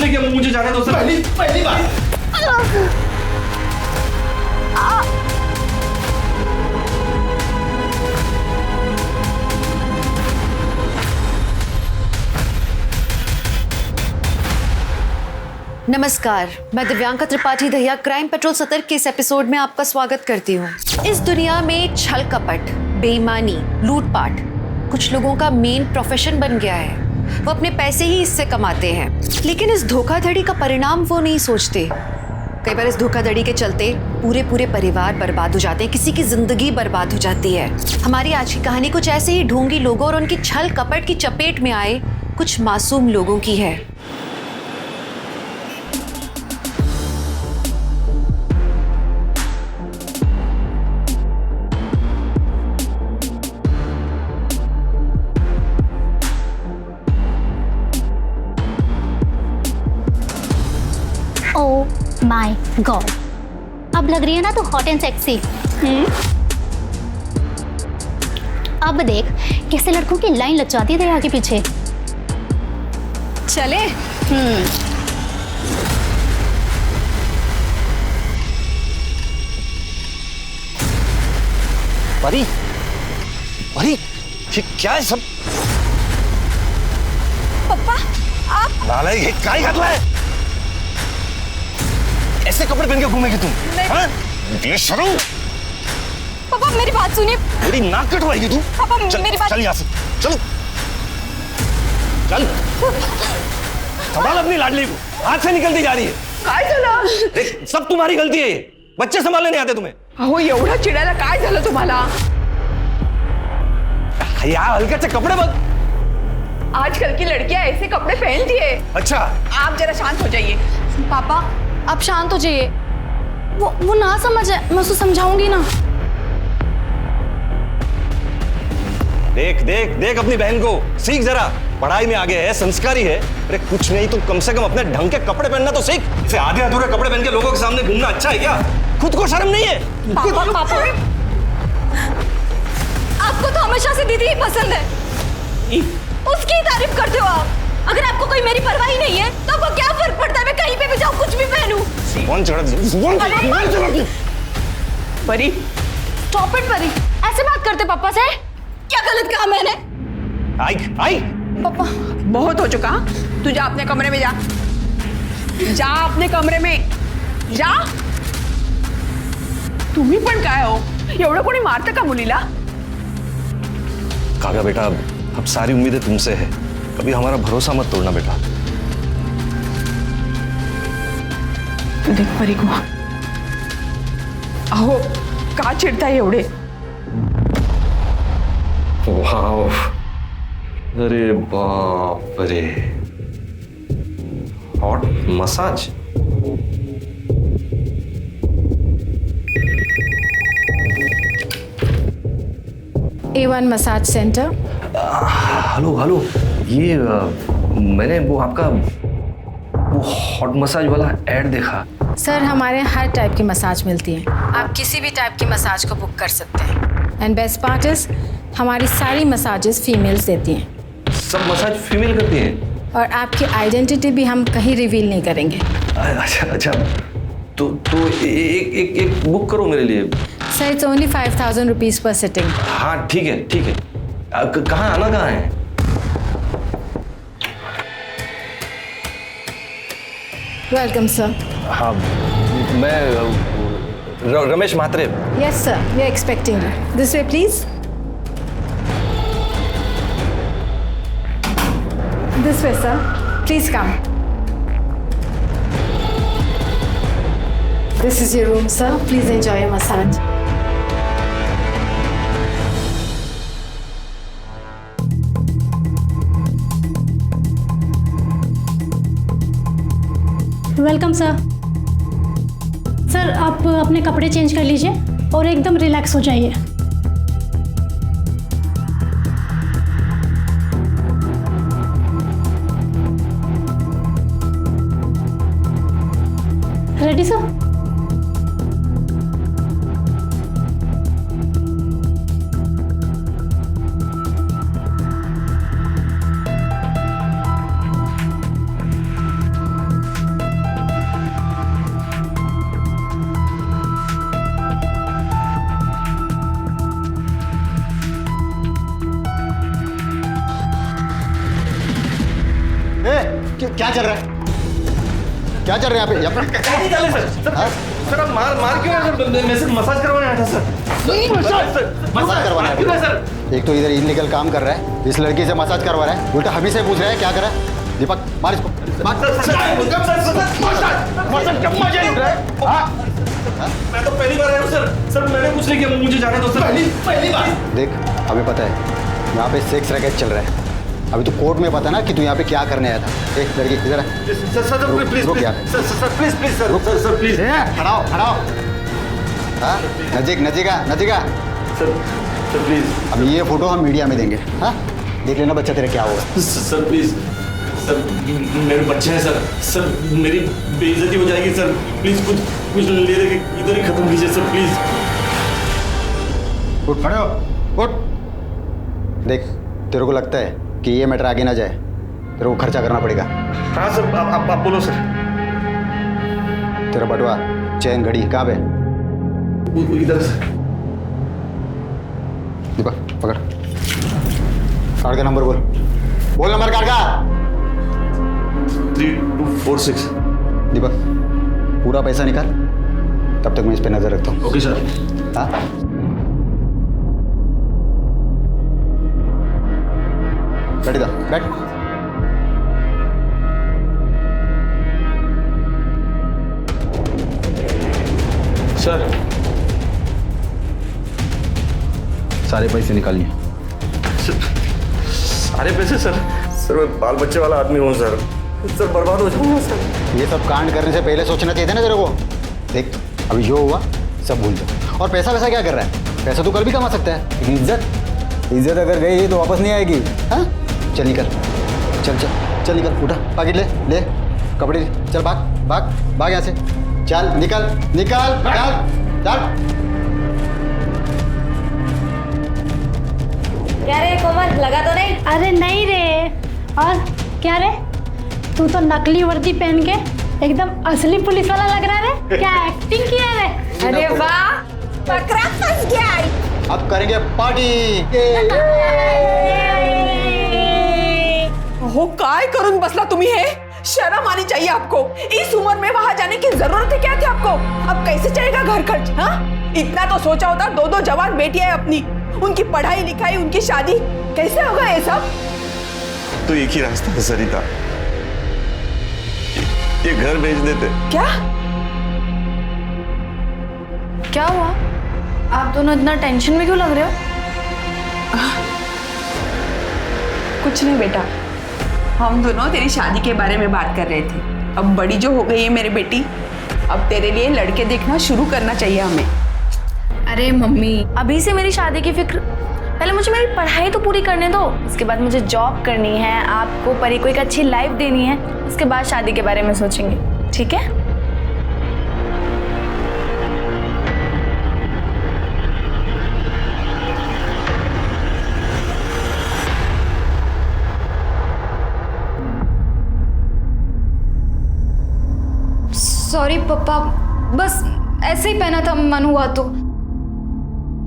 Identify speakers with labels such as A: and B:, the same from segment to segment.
A: ने किया, मुझे जाने दो सर। पहली बार
B: नमस्कार, मैं दिव्यांका त्रिपाठी दहिया क्राइम पेट्रोल सतर्क के इस एपिसोड में आपका स्वागत करती हूँ। इस दुनिया में छल कपट, बेईमानी, लूटपाट कुछ लोगों का मेन प्रोफेशन बन गया है। वो अपने पैसे ही इससे कमाते हैं, लेकिन इस धोखाधड़ी का परिणाम वो नहीं सोचते। कई बार इस धोखाधड़ी के चलते पूरे पूरे परिवार बर्बाद हो जाते हैं, किसी की जिंदगी बर्बाद हो जाती है। हमारी आज की कहानी कुछ ऐसे ही ढोंगी लोगों और उनकी छल कपट की चपेट में आए कुछ मासूम लोगों की है।
C: ओह माय गॉड, अब लग रही है ना तो हॉट एंड सेक्सी। अब देख कैसे लड़कों की लाइन लग जाती है तेरे आगे पीछे।
B: चले
A: परी, परी, ये क्या है सब?
D: पप्पा आप
A: नालायक, ये क्या ही घटना है? ऐसे कपड़े पहन के घूमेगी तुम? हाँ? बेशर्म!
D: पापा मेरी बात सुनिए।
A: मेरी नाक कटवाएगी तू?
D: पापा
A: चल,
D: मेरी बात।
A: चल यहाँ से, चल, चल। संभाल अपनी लाडली को, हाथ से निकलती जा रही है।
D: काय झालं?
A: देख, सब तुम्हारी गलती है ये। बच्चे संभालने नहीं आते तुम्हें।
D: अहो एवढा चिडायला काय झालं तुम्हाला?
A: यार हल्के से कपड़े बदल।
D: आजकल की लड़कियां ऐसे कपड़े पहनती है।
A: अच्छा,
D: आप जरा शांत हो जाइए।
E: पापा आप शांत हो जाइए। वो ना समझे, मैं उसको समझाऊंगी ना।
A: देख देख देख अपनी बहन को, सीख जरा। पढ़ाई में आगे है, संस्कारी है। अरे कुछ नहीं तो कम से कम अपने ढंग के कपड़े पहनना तो सीख। इसे आधे अधूरे कपड़े पहन के लोगों के सामने घूमना अच्छा है क्या? खुद को शर्म नहीं है?
D: पापा पापा आपको तो हमेशा से दीदी ही पसंद है, उसकी ही तारीफ करते हो आप। अगर आपको कोई मेरी परवाह ही नहीं है तो आपको क्या फर्क पड़ता है मैं कहीं पे भी जाऊं, कुछ भी पहनूं?
A: कौन चढ़
D: परी
E: स्टॉप इट परी, ऐसे बात करते पापा से?
D: क्या गलत कहा मैंने?
A: आई आई
E: पापा
D: बहुत हो चुका। तू जा अपने कमरे में, जा जा अपने कमरे में जा। तुम्ही पण काय हो, एवढं कोणी मारतं का मुलीला?
A: काव्या बेटा, अब सारी उम्मीदें तुमसे है। कभी हमारा भरोसा मत तोड़ना बेटा।
D: तू देख परी को, अहो का चिडताय एवढे?
A: वाव, अरे बाप रे, hot massage.
E: A1 massage centre.
A: Hello hello, ये मैंने वो आपका वो हॉट मसाज वाला ऐड देखा।
E: सर हमारे यहाँ हर टाइप की मसाज मिलती है, आप किसी भी टाइप की मसाज को बुक कर सकते हैं। एंड बेस्ट पार्ट इज हमारी सारी मसाजेस फीमेल्स देती हैं।
A: सब मसाज फीमेल करती हैं?
E: और आपकी आइडेंटिटी भी हम कहीं रिवील नहीं करेंगे।
A: अच्छा अच्छा, तो एक बुक करो मेरे लिए।
E: Sir it's only 5000 rupees per sitting.
A: हाँ ठीक है ठीक है। कहाँ आना, कहाँ है?
E: Welcome sir.
A: हाँ, मैं Ramesh Mhatre.
E: Yes sir, we are expecting you. This way please, this way sir, please come. This is your room sir, please enjoy your massage.
F: Welcome sir. Sir आप अपने कपड़े चेंज कर लीजिए और एकदम रिलैक्स हो जाइए। Ready sir?
G: क्या चल रहा है? क्या चल रहा है यहाँ पे?
A: नहीं डाले सर। सर आप मार क्यों है सर? मैं सिर्फ मसाज करवाने आया था सर।
G: मसाज करवाना है?
A: सर।
G: एक तो इधर इलीगल काम कर रहा है, इस लड़की से मसाज करवा रहा है, उल्टा हम ही से पूछ रहा है क्या करा है? दीपक मार इसको, मार।
A: मैं तो पहली बार आया हूँ सर। सर मैंने कुछ नहीं किया, मुझे जाने दो सर। पहली बार।
G: देख हमें पता है यहाँ पे सेक्स रैकेट चल रहा है। अभी तो कोर्ट में पता ना कि तू यहाँ पे क्या करने आया था। एक लड़की इधर आ।
A: सर प्लीज
G: रुक यार।
A: Sir please sir please.
G: खड़ाओ खड़ाओ। हाँ नजीका
A: सर प्लीज।
G: अब ये फोटो हम मीडिया में देंगे। हाँ देख लेना बच्चा तेरा क्या होगा।
A: सर प्लीज सर, मेरे बच्चे हैं सर। सर मेरी बेइज्जती हो जाएगी सर। प्लीज कुछ ले दे, इधर ही खत्म कीजिए सर प्लीज।
G: उठ खड़े हो, उठ। देख तेरे को लगता है कि ये मैटर आगे ना जाए, तेरे को खर्चा करना पड़ेगा।
A: हाँ सर आप बोलो सर।
G: तेरा बटुआ चैन घड़ी कहाँ पे?
A: इधर सर।
G: दीपक पकड़, कार्ड का नंबर बोल नंबर कार्ड का।
A: 3246।
G: दीपक पूरा पैसा निकाल, तब तक मैं इस पे नजर रखता हूँ।
A: Okay sir.
G: हाँ बैठ इधर, बैठ।
A: सर
G: सारे पैसे निकालिए।
A: सारे पैसे सर? सर मैं बाल बच्चे वाला आदमी हूँ सर। सर बर्बाद हो जाऊंगा सर।
G: ये सब कांड करने से पहले सोचना चाहिए था ना तेरे को। देख अभी जो हुआ सब भूल जाओ। और पैसा वैसा क्या कर रहा है? पैसा तो कल भी कमा सकता है, लेकिन इज्जत अगर गई तो वापस नहीं आएगी। हाँ चल निकल, चल निकल, उठा पैकेट ले कपड़े, चल भाग यहाँ से, चल निकल चल।
D: क्या रे कोमल, लगा तो नहीं?
F: अरे नहीं रे। और क्या रे, तू तो नकली वर्दी पहन के एकदम असली पुलिस वाला लग रहा है रे। क्या एक्टिंग किया रे?
D: अरे वाह, पकड़ा फंस गया।
G: अब करेंगे पार्टी।
H: हो काय करून बसला तुम्ही हे? शर्म आनी चाहिए आपको। इस उम्र में वहां जाने की जरूरत है क्या थी आपको? अब कैसे चलेगा घर खर्च? हाँ इतना तो सोचा होता। दो जवान बेटियां है अपनी, उनकी पढ़ाई लिखाई, उनकी शादी, कैसे होगा ये सब?
A: तो एक ही रास्ता है सरिता, ये घर बेच देते।
D: क्या हुआ? आप दोनों इतना टेंशन में क्यों लग रहे हो?
H: कुछ नहीं बेटा, हम दोनों तेरी शादी के बारे में बात कर रहे थे। अब बड़ी जो हो गई है मेरी बेटी, अब तेरे लिए लड़के देखना शुरू करना चाहिए हमें।
D: अरे मम्मी, अभी से मेरी शादी की फिक्र? पहले मुझे मेरी पढ़ाई तो पूरी करने दो, उसके बाद मुझे जॉब करनी है, आपको परी को एक अच्छी लाइफ देनी है, उसके बाद शादी के बारे में सोचेंगे, ठीक है?
I: सॉरी पापा, बस ऐसे ही पहना था, मन हुआ तो।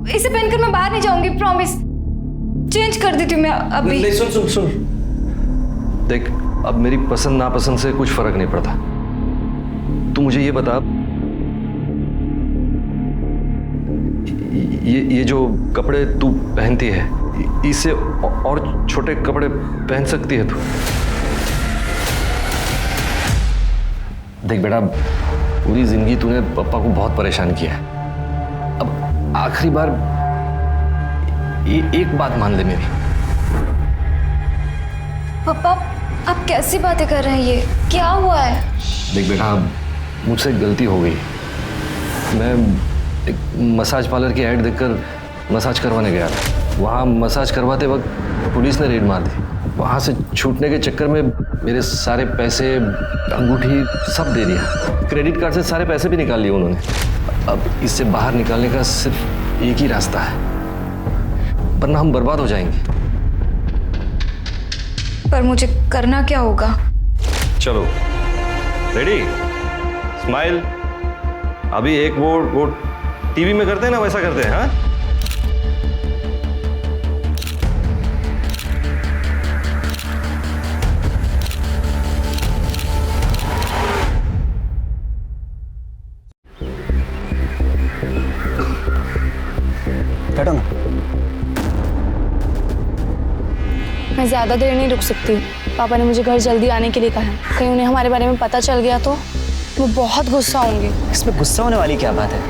I: इसे पहनकर मैं बाहर नहीं जाऊंगी, प्रॉमिस। चेंज कर देती हूँ मैं अभी।
A: नहीं सुन देख, अब मेरी पसंद नापसंद से कुछ फर्क नहीं पड़ता। तू मुझे ये बता, ये जो कपड़े तू पहनती है, इससे और छोटे कपड़े पहन सकती है तू? देख बेटा, पूरी जिंदगी तूने पापा को बहुत परेशान किया है। अब आखिरी बार एक बात मान ले मेरी।
I: पापा आप कैसी बातें कर रहे हैं? ये क्या हुआ है?
A: देख बेटा, मुझसे गलती हो गई। मैं एक मसाज पार्लर की ऐड देखकर मसाज करवाने गया था। वहाँ मसाज करवाते वक्त पुलिस ने रेड मार दी। वहाँ से छूटने के चक्कर में मेरे सारे पैसे, अंगूठी सब दे दिया। क्रेडिट कार्ड से सारे पैसे भी निकाल लिए उन्होंने। अब इससे बाहर निकालने का सिर्फ एक ही रास्ता है, वरना हम बर्बाद हो जाएंगे।
I: पर मुझे करना क्या होगा?
A: चलो रेडी, स्माइल। अभी एक वो टीवी में करते हैं ना, वैसा करते हैं। हाँ
D: मैं ज़्यादा देर नहीं रुक सकती। पापा ने मुझे घर जल्दी आने के लिए कहा है। कहीं उन्हें हमारे बारे में पता चल गया तो वो बहुत गुस्सा होंगे।
J: इसमें गुस्सा होने वाली क्या बात है?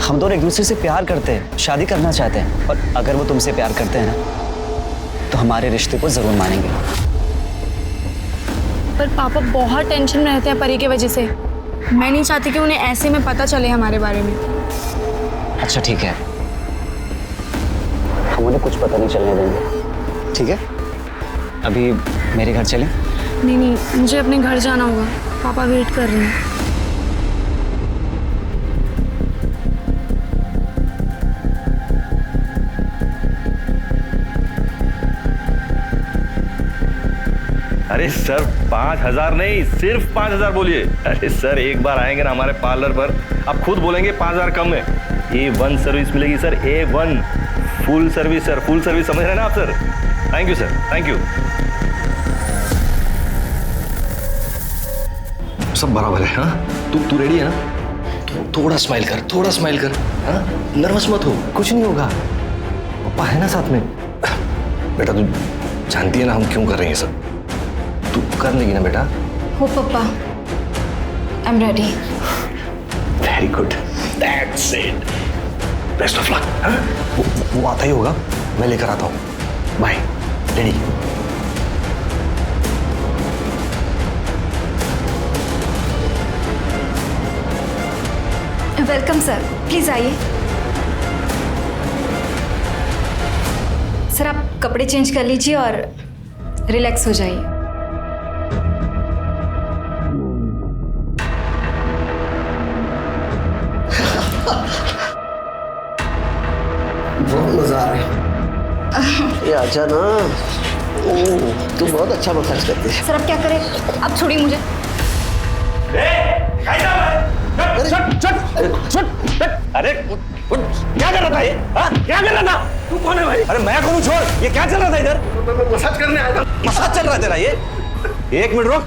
J: हम दोनों एक दूसरे से प्यार करते हैं, शादी करना चाहते हैं, और अगर वो तुमसे प्यार करते हैं ना तो हमारे रिश्ते को जरूर मानेंगे।
D: पर पापा बहुत टेंशन में रहते हैं परी की वजह से। मैं नहीं चाहती कि उन्हें ऐसे में पता चले हमारे बारे में।
J: अच्छा ठीक है, हम उन्हें कुछ पता नहीं चलने देंगे, ठीक है? अभी मेरे घर चलें?
D: नहीं, मुझे अपने घर जाना होगा। पापा वेट कर रहे हैं।
A: अरे सर 5,000 नहीं, सिर्फ 5,000 बोलिए। अरे सर एक बार आएंगे ना हमारे पार्लर पर, आप खुद बोलेंगे 5,000 कम है। A1 सर्विस मिलेगी sir, A1 full service sir, full service समझ रहे हैं ना आप sir? Thank you sir, thank you. सब बराबर है। हाँ तू रेडी है ना? थोड़ा स्माइल कर, थोड़ा स्माइल कर। हाँ नर्वस मत हो, कुछ नहीं होगा, पापा है ना साथ में। बेटा तू जानती है ना हम क्यों कर रहे हैं सब, तू कर लेगी ना बेटा?
I: हो पापा, I am ready.
A: Very good, that's it, best of luck. हाँ वो आता ही होगा, मैं लेकर आता हूँ। Bye, ready?
I: Welcome sir, please आइए। सर आप कपड़े चेंज कर लीजिए और रिलैक्स हो जाइए।
K: बहुत मजा आ रहा है। ये आजा ना, तू बहुत अच्छा मसाज करती है।
I: सर अब क्या करें, अब छोड़िए मुझे।
A: अरे क्या कर रहा था ये? क्या कर रहा था?
K: तू कौन है भाई?
A: अरे मैं कौन हूँ, छोड़। ये क्या चल रहा था इधर?
K: मैं मसाज करने आया था।
A: मसाज चल रहा है तेरा ये? एक मिनट रुक,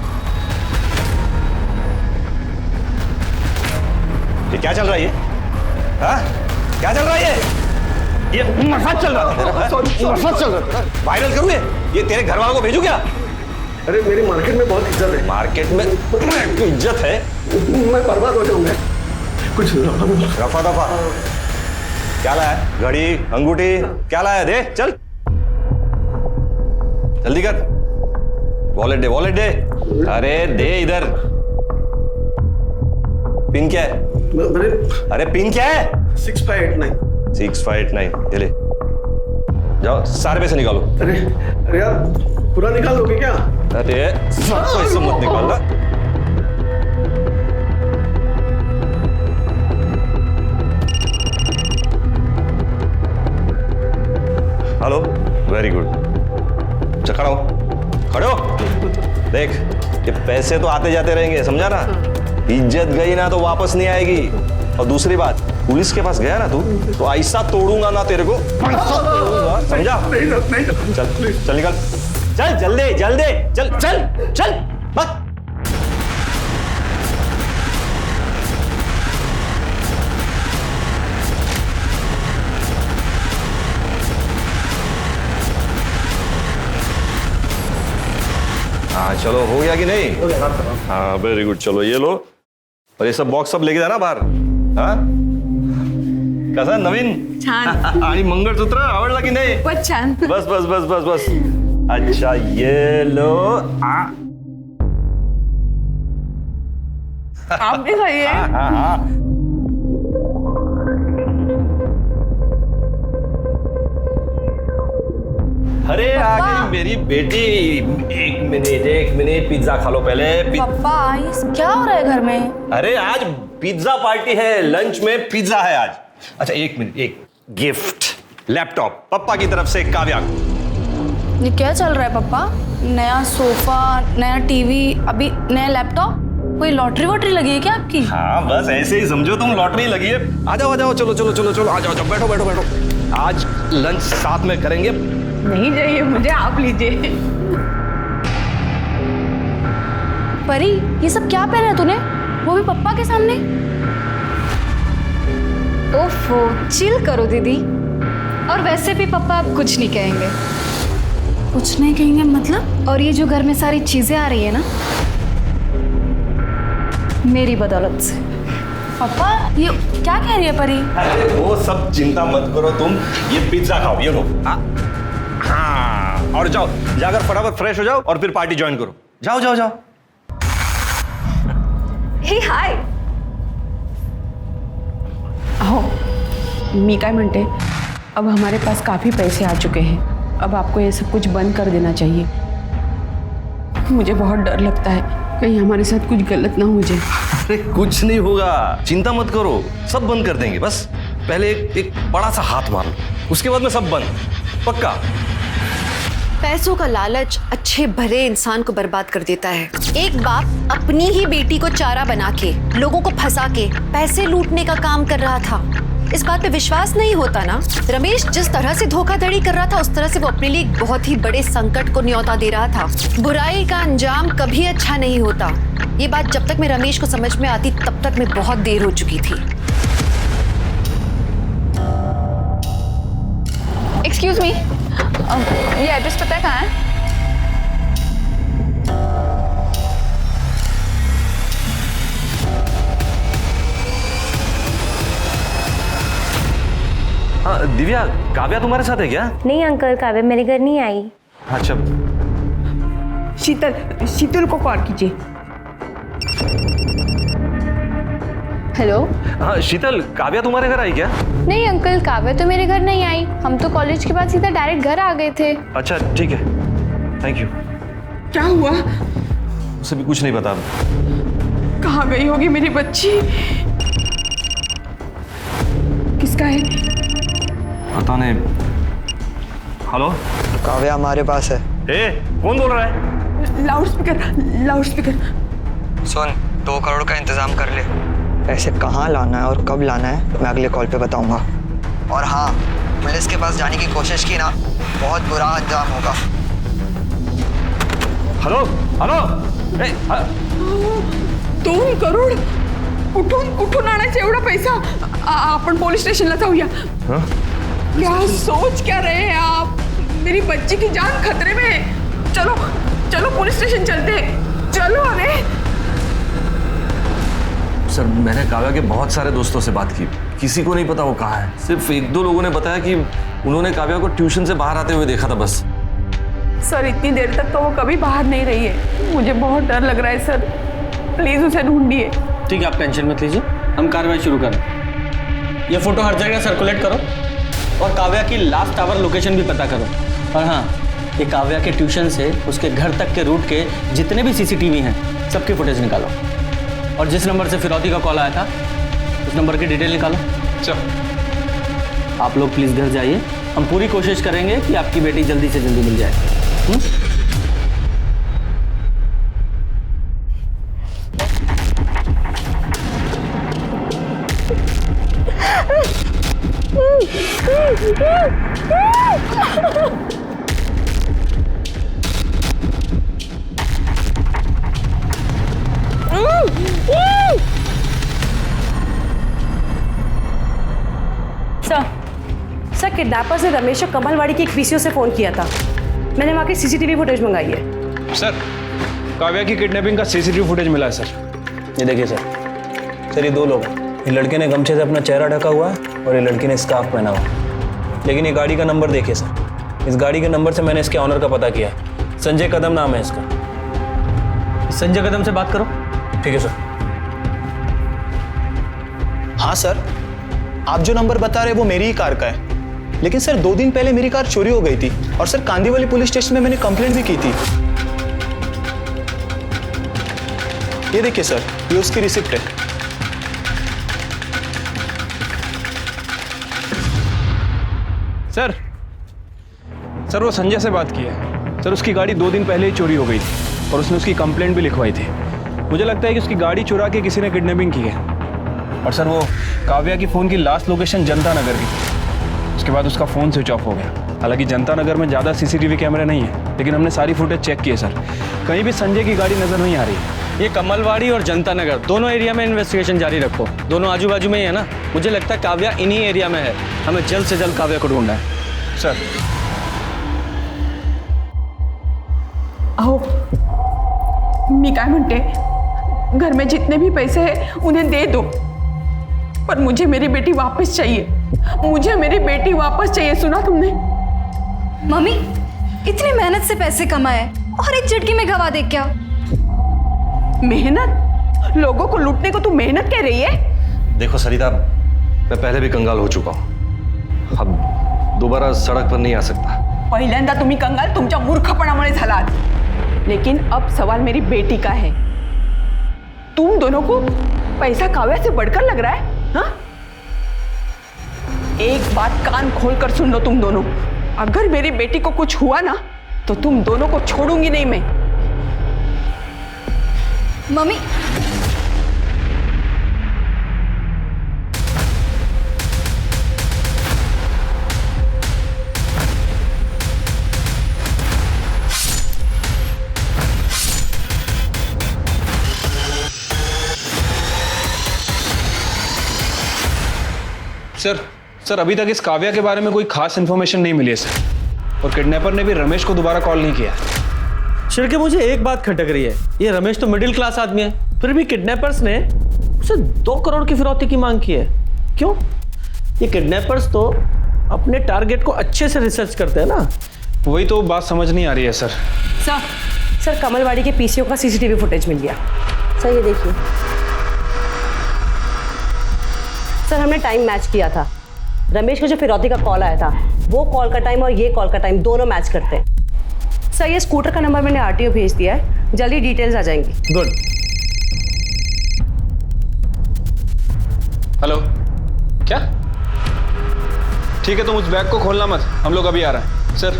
A: ये क्या चल रहा है ये? हाँ क्या चल रहा है ये मसाज चल रहा था तेरा? मसाज चल रहा था, वायरल करूँ ये तेरे घर वालों को भेजू क्या?
K: अरे मेरी मार्केट में बहुत इज्जत है।
A: मार्केट में इज्जत है?
K: मैं बर्बाद हो जाऊंगा। कुछ
A: रफा दफा क्या लाया? घड़ी, अंगूठी क्या लाया? दे चल, जल्दी कर। वॉलेट दे, वॉलेट दे। अरे दे इधर। पिन क्या है? अरे पिन क्या है?
K: 6589।
A: 6589, ये ले जाओ, सारे पैसे निकालो।
K: अरे यार पूरा निकाल दोगे क्या?
A: अरे सब पैसे मत निकालना। Hello, very good. चल खड़ा हो, खड़े हो। देख ये पैसे तो आते जाते रहेंगे, समझा ना? इज्जत गई ना तो वापस नहीं आएगी। और दूसरी बात, पुलिस के पास गया ना तू तो ऐसा तोड़ूंगा ना तेरे को, समझा? चल चल निकल, चल जल्दी जल्दी, चल चल चल बस। हाँ चलो, हो गया कि नहीं? हाँ वेरी गुड, चलो ये लो, और ये सब बॉक्स सब लेके जाना बाहर। हाँ कसा नवीन?
H: छान।
A: आणि मंगळसूत्र आवडला की नाही?
H: बहुत छान।
A: बस बस बस बस बस। अच्छा ये लो।
H: आप भी खाइए।
A: हाँ हाँ हाँ। अरे आ गई मेरी बेटी। एक मिनट पिज्जा खा लो पहले।
D: पापा ये क्या हो रहा है घर में?
A: अरे आज पिज्जा पार्टी है, लंच में पिज्जा है आज। अच्छा एक मिनट, एक गिफ्ट, लैपटॉप पप्पा की तरफ से काव्या को।
D: ये क्या चल रहा है पापा? नया सोफा, नया टीवी, अभी नया लैपटॉप? कोई लॉटरी वॉटरी लगी है क्या आपकी?
A: हाँ बस ऐसे ही समझो तुम, लॉटरी लगी है। आ जाओ चलो चलो चलो चलो, आ जाओ बैठो बैठो बैठो। आज लंच साथ में करेंगे।
H: नहीं चाहिए मुझे, आप लीजिए।
D: परी ये सब क्या पहना है तूने, वो भी पप्पा के सामने?
I: ओफो चिल करो दीदी, और वैसे भी पापा आप कुछ नहीं कहेंगे।
D: कुछ नहीं कहेंगे मतलब?
I: और ये जो घर में सारी चीजें आ रही है ना, मेरी बदौलत से।
D: पापा ये क्या कह रही है परी?
A: अरे वो सब चिंता मत करो तुम, ये पिज्जा खाओ, ये लो। हाँ, और जाओ, जाकर फटाफट फ्रेश हो जाओ और फिर पार्टी ज्वाइन करो। जाओ जाओ जाओ।
D: हे हाय।
H: हो मी काय म्हणते, अब हमारे पास काफी पैसे आ चुके हैं, अब आपको ये सब कुछ बंद कर देना चाहिए। मुझे बहुत डर लगता है कहीं हमारे साथ कुछ गलत ना हो जाए।
A: अरे कुछ नहीं होगा, चिंता मत करो, सब बंद कर देंगे। बस पहले एक बड़ा सा हाथ मार लो, उसके बाद में सब बंद, पक्का।
B: पैसों का लालच अच्छे भले इंसान को बर्बाद कर देता है। एक बाप अपनी ही बेटी को चारा बना के, लोगों को फंसा के पैसे लूटने का काम कर रहा था। इस बात पे विश्वास नहीं होता ना? रमेश जिस तरह से धोखाधड़ी कर रहा था, उस तरह से वो अपने लिए एक बहुत ही बड़े संकट को न्योता दे रहा था। बुराई का अंजाम कभी अच्छा नहीं होता। ये बात जब तक मैं रमेश को समझ में आती, तब तक मैं बहुत देर हो चुकी थी।
D: एक्सक्यूज मी, ये एड्रेस पता है कहाँ है?
A: हाँ दिव्या, काव्या तुम्हारे साथ है क्या?
L: नहीं अंकल, काव्या मेरे घर नहीं आई।
A: अच्छा।
H: शीतल को कॉल कीजिए।
D: हेलो।
A: हाँ शीतल, काव्या तुम्हारे घर आई क्या?
D: नहीं अंकल, काव्या तो मेरे घर नहीं आई। हम तो कॉलेज के बाद सीधा डायरेक्ट घर आ गए थे।
A: अच्छा ठीक है, थैंक यू।
H: क्या हुआ?
A: उसे भी कुछ नहीं पता।
H: कहाँ गई होगी मेरी बच्ची? किसका है?
A: पता नहीं। हेलो,
J: काव्या हमारे पास है।
A: ए, कौन बोल रहा है?
H: Loud speaker.
J: सुन, 2 करोड़ का इंतजाम कर ले। पैसे कहाँ लाना है और कब लाना है मैं अगले कॉल पे बताऊंगा। और हाँ, पुलिस के पास जाने की कोशिश की ना, बहुत बुरा अंजाम होगा।
A: हेलो हेलो,
H: 2 करोड कुठून आणायचा एवढा पैसा? आपण पोलीस स्टेशनला जाऊया। क्या सोच क्या रहे हैं आप? मेरी बच्ची की जान खतरे में है। चलो चलो पुलिस स्टेशन चलते हैं, चलो। अरे
A: सर, मैंने काव्या के बहुत सारे दोस्तों से बात की, किसी को नहीं पता वो कहाँ है। सिर्फ 1-2 लोगों ने बताया कि उन्होंने काव्या को ट्यूशन से बाहर आते हुए देखा था बस।
H: सर, इतनी देर तक तो वो कभी बाहर नहीं रही है। मुझे बहुत डर लग रहा है सर, प्लीज उसे ढूंढिए।
M: ठीक है, आप टेंशन मत लीजिए, हम कार्रवाई शुरू करें। ये फोटो हर जगह सर्कुलेट करो और काव्या की लास्ट आवर लोकेशन भी पता करो। और हाँ, ये काव्या के ट्यूशन से उसके घर तक के रूट के जितने भी सीसीटीवी हैं, सबकी फुटेज निकालो। और जिस नंबर से फिरौती का कॉल आया था, उस नंबर की डिटेल निकालो। चलो, आप लोग प्लीज़ घर जाइए, हम पूरी कोशिश करेंगे कि आपकी बेटी जल्दी से जल्दी मिल जाए।
L: सर, किडनैपर्स ने रमेश और कमलवाड़ी की एक पीसीओ से फोन किया था। मैंने वहाँ की सीसीटीवी फुटेज मंगाई है।
M: सर, काव्या की किडनैपिंग का सीसीटीवी फुटेज मिला है सर। ये देखिए सर, ये 2 लोग हैं। ये लड़के ने गमछे से अपना चेहरा ढका हुआ है और ये लड़की ने स्कार्फ पहना हुआ है। लेकिन ये गाड़ी का नंबर देखिए सर, इस गाड़ी के नंबर से मैंने इसके ऑनर का पता किया है। संजय कदम नाम है इसका। संजय कदम से बात करो। ठीक है सर।
N: हाँ सर, आप जो नंबर बता रहे हैं वो मेरी ही कार का है। लेकिन सर 2 दिन पहले मेरी कार चोरी हो गई थी और सर कांदीवली पुलिस स्टेशन में मैंने कंप्लेंट भी की थी। ये देखिए सर, ये उसकी रिसिप्ट है।
M: सर वो संजय से बात की है। सर उसकी गाड़ी 2 दिन पहले ही चोरी हो गई थी और उसने उसकी कंप्लेंट भी लिखवाई थी। मुझे लगता है कि उसकी गाड़ी चुरा के किसी ने किडनैपिंग की है। और सर वो काव्या की फ़ोन की लास्ट लोकेशन जनता नगर की थी। उसके बाद उसका फ़ोन स्विच ऑफ हो गया। हालांकि जनता नगर में ज़्यादा सीसीटीवी कैमरे नहीं है, लेकिन हमने सारी फुटेज चेक की है सर, कहीं भी संजय की गाड़ी नज़र नहीं आ रही है।
O: ये कमलवाड़ी और जनता नगर दोनों एरिया में इन्वेस्टिगेशन जारी रखो। दोनों आजू बाजू में ही है ना। मुझे लगता है काव्या इन्हीं एरिया में है। हमें जल्द से जल्द काव्या को ढूंढना है।
M: सर
H: अहो मी काय म्हणते, घर में जितने भी पैसे हैं उन्हें दे दो, पर मुझे मेरी बेटी वापस चाहिए। मुझे मेरी बेटी वापस चाहिए, सुना तुमने?
I: मम्मी इतनी मेहनत से पैसे कमाए और एक झटके में गवा दे क्या?
H: मेहनत? लोगों को लूटने को तू मेहनत कह रही है?
A: देखो सरिता, मैं पहले भी कंगाल हो चुका हूं, अब दोबारा सड़क पर नहीं आ सकता।
H: पहिल्यांदा तुम्ही कंगाल तुमच्या मूर्खपणामुळे झालात, लेकिन अब सवाल मेरी बेटी का है। तुम दोनों को पैसा काव्या से बढ़कर लग रहा है? हाँ? एक बात कान खोलकर सुन लो तुम दोनों, अगर मेरी बेटी को कुछ हुआ ना तो तुम दोनों को छोड़ूंगी नहीं मैं।
I: मम्मी
M: सर अभी तक इस काव्या के बारे में कोई खास इन्फॉर्मेशन नहीं मिली है सर, और किडनैपर ने भी रमेश को दोबारा कॉल नहीं किया।
K: शिर्के, मुझे एक बात खटक रही है, ये रमेश तो मिडिल क्लास आदमी है, फिर भी किडनैपर्स ने उसे 2 करोड़ की फिरौती की मांग की है। क्यों? ये किडनैपर्स तो अपने टारगेट को अच्छे से रिसर्च करते हैं ना।
M: वही तो बात समझ नहीं आ रही है सर।
L: सर कमलवाड़ी के पीसीओ का सीसीटीवी फुटेज मिल गया। सर ये देखिए सर, हमने टाइम मैच किया था। रमेश को जो फिरौती का कॉल आया था, वो कॉल का टाइम और ये कॉल का टाइम दोनों मैच करते हैं। सर ये स्कूटर का नंबर मैंने आरटीओ भेज दिया है, जल्दी डिटेल्स आ जाएंगी।
K: गुड।
M: हेलो, क्या? ठीक है, तुम उस बैग को खोलना मत, हम लोग अभी आ रहे हैं। सर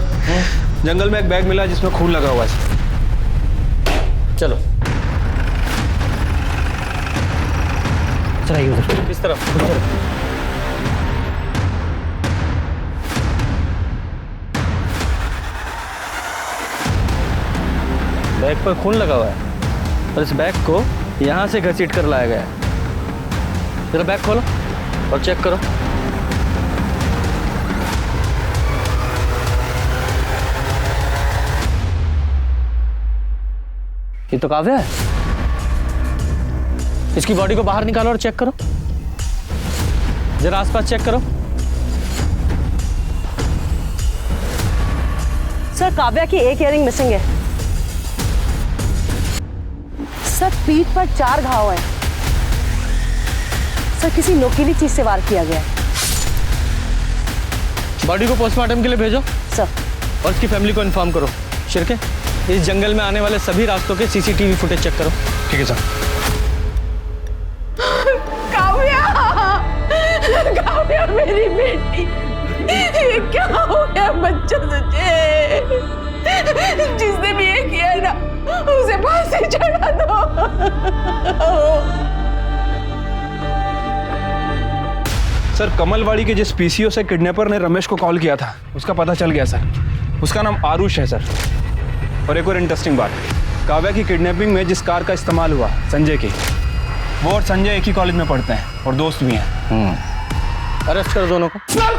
M: जंगल में एक बैग मिला जिसमें खून लगा हुआ है।
K: चलो
L: चलाइए उधर।
K: किस तरफ? बैग पर खून लगा हुआ है और इस बैग को यहाँ से घसीट कर लाया गया है। जरा बैग खोलो और चेक करो। ये तो काव्या है। इसकी बॉडी को बाहर निकालो और चेक करो, जरा आसपास चेक करो।
L: सर काव्या की एक इयरिंग मिसिंग है। सर पीठ पर 4 घाव हैं। सर किसी नोकीली चीज से वार किया गया है।
K: बॉडी को पोस्टमार्टम के लिए भेजो
L: सर,
K: और इसकी फैमिली को इन्फॉर्म करो। शिर्के, इस जंगल में आने वाले सभी रास्तों के सीसीटीवी फुटेज चेक करो।
M: ठीक है सर।
H: काव्या मेरी बेटी, ये क्या हो गया बच्चा तुझे? जिसने भी ये किया है ना, उसे फांसी चढ़ा दो।
M: सर कमलवाड़ी के जिस पीसीओ से किडनैपर ने रमेश को कॉल किया था, उसका पता चल गया सर। उसका नाम आरुष है सर। और एक और इंटरेस्टिंग बात, काव्या की किडनैपिंग में जिस कार का इस्तेमाल हुआ, संजय की, वो और संजय एक ही कॉलेज में पढ़ते हैं और दोस्त भी हैं।
K: अरेस्ट करो दोनों को।
N: सर